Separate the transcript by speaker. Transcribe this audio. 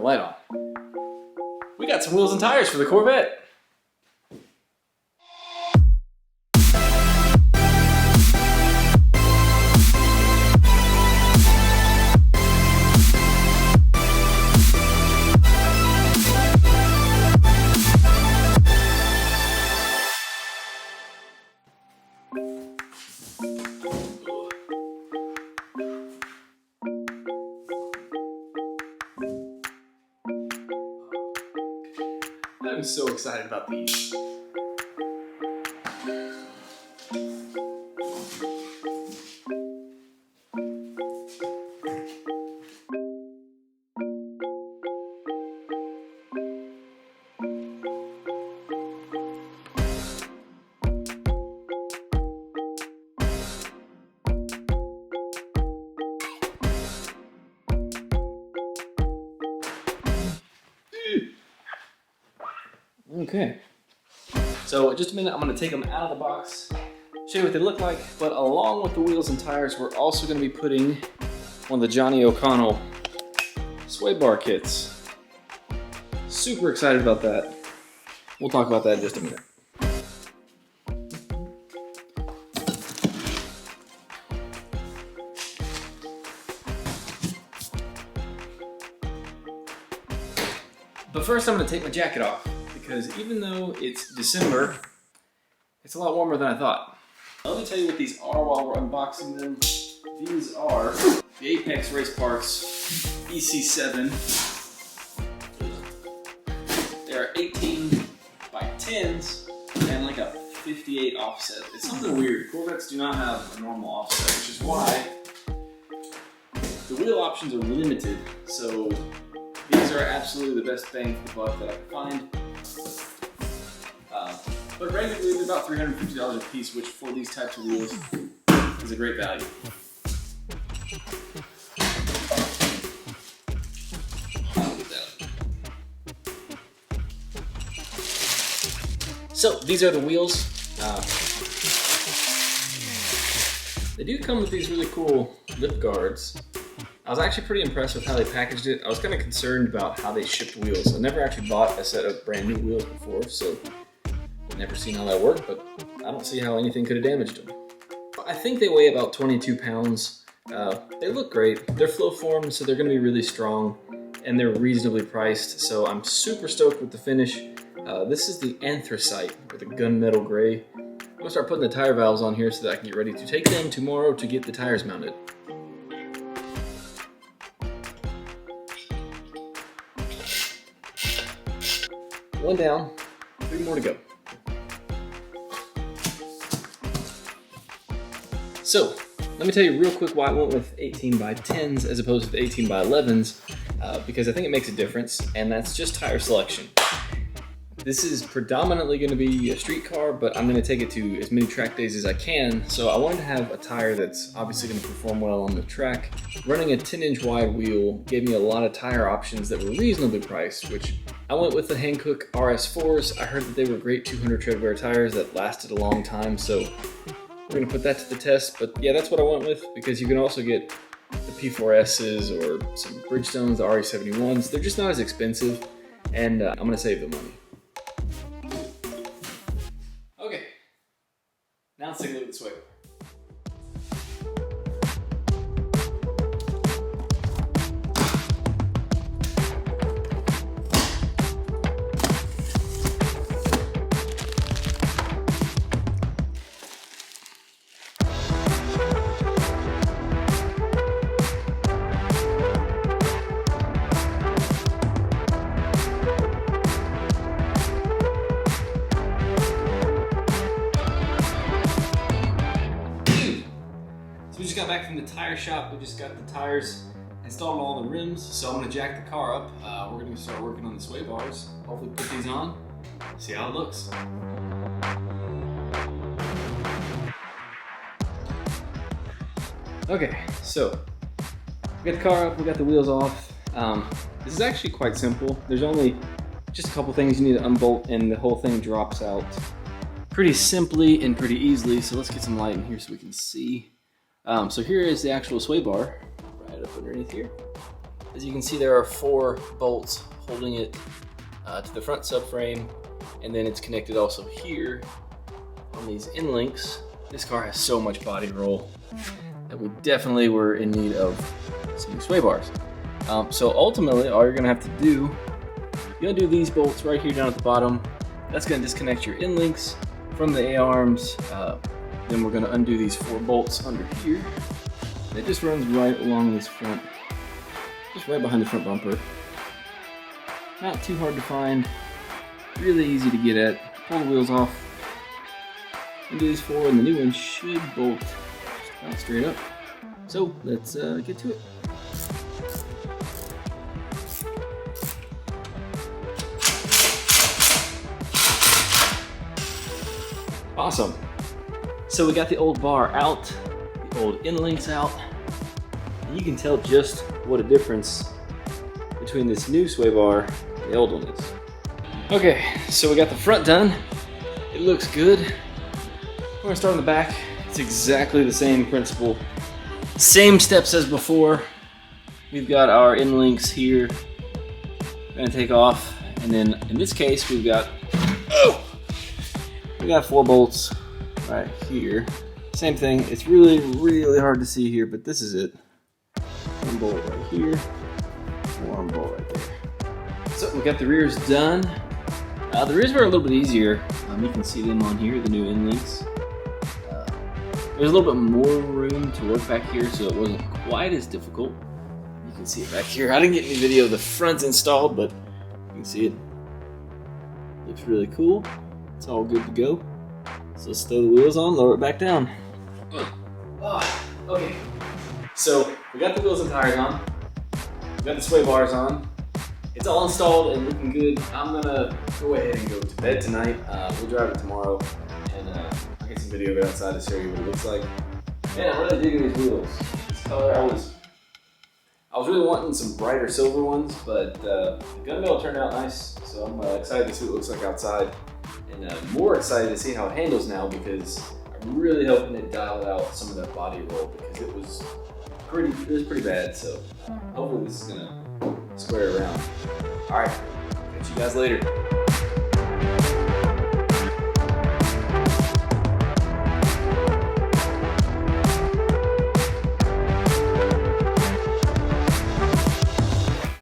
Speaker 1: light on. We got some wheels and tires for the Corvette. I'm so excited about these. Okay, so in just a minute I'm going to take them out of the box, show you what they look like, but along with the wheels and tires, we're also going to be putting one of the Johnny O'Connell sway bar kits. Super excited about that. We'll talk about that in just a minute. But first I'm going to take my jacket off, because even though it's December, it's a lot warmer than I thought. Now let me tell you what these are while we're unboxing them. These are the Apex Race Parts EC7. They are 18 by 10s and like a 58 offset. It's something weird. Corvettes do not have a normal offset, which is why the wheel options are limited. So these are absolutely the best bang for the buck that I could find. But regularly they're about $350 a piece, which for these types of wheels is a great value. So these are the wheels. They do come with these really cool lip guards. I was actually pretty impressed with how they packaged it. I was kind of concerned about how they shipped wheels. I never actually bought a set of brand new wheels before, so I've never seen how that worked, but I don't see how anything could have damaged them. I think they weigh about 22 pounds. They look great. They're flow formed, so they're gonna be really strong, and they're reasonably priced, so I'm super stoked with the finish. This is the anthracite, or the gunmetal gray. I'm gonna start putting the tire valves on here so that I can get ready to take them tomorrow to get the tires mounted. One down, 3 more to go. So, let me tell you real quick why I went with 18 by 10s as opposed to the 18 by 11s, because I think it makes a difference, and that's just tire selection. This is predominantly going to be a street car, but I'm going to take it to as many track days as I can, so I wanted to have a tire that's obviously going to perform well on the track. Running a 10-inch wide wheel gave me a lot of tire options that were reasonably priced, which I went with the Hankook RS4s. I heard that they were great 200 tread wear tires that lasted a long time, so we're going to put that to the test. But yeah, that's what I went with, because you can also get the P4S's or some Bridgestones, the RE71s. They're just not as expensive, and I'm going to save the money. Okay, now let's take a look at the sway bar. So we just got back from the tire shop. We just got the tires installed on all the rims. So I'm gonna jack the car up. We're gonna start working on the sway bars. Hopefully put these on, see how it looks. Okay, so we got the car up, we got the wheels off. This is actually quite simple. There's only just a couple things you need to unbolt and the whole thing drops out pretty simply and pretty easily. So let's get some light in here so we can see. So here is the actual sway bar right up underneath here. As you can see, there are 4 bolts holding it to the front subframe, and then it's connected also here on these end links. This car has so much body roll that we definitely were in need of some new sway bars. So ultimately, all you're gonna have to do, you're gonna do these bolts right here down at the bottom. That's gonna disconnect your end links from the A-arms. Then we're gonna undo these 4 bolts under here. It just runs right along this front, just right behind the front bumper. Not too hard to find, really easy to get at. Pull the wheels off, undo these 4, and the new one should bolt just about straight up. So let's get to it. Awesome. So we got the old bar out, the old end links out, and you can tell just what a difference between this new sway bar and the old one is. Okay, so we got the front done. It looks good. We're gonna start on the back. It's exactly the same principle. Same steps as before. We've got our end links here. We're gonna take off, and then in this case, we got 4 bolts right here. Same thing. It's really, really hard to see here, but this is it. 1 bolt right here, 1 bolt right there. So we got the rears done. The rears were a little bit easier. You can see them on here, the new end links. There's a little bit more room to work back here, so it wasn't quite as difficult. You can see it back here. I didn't get any video of the front installed, but you can see it. Looks really cool. It's all good to go. So let's throw the wheels on, lower it back down. Okay, so we got the wheels and tires on. We got the sway bars on. It's all installed and looking good. I'm gonna go ahead and go to bed tonight. We'll drive it tomorrow, and I'll get some video of it outside to show you what it looks like. Man, I'm really digging these wheels. This color, I was really wanting some brighter silver ones, but the gunmetal turned out nice, so I'm excited to see what it looks like outside. And more excited to see how it handles now, because I'm really hoping it dialed out some of that body roll, because it was pretty bad. So hopefully this is gonna square around. All right, catch you guys later.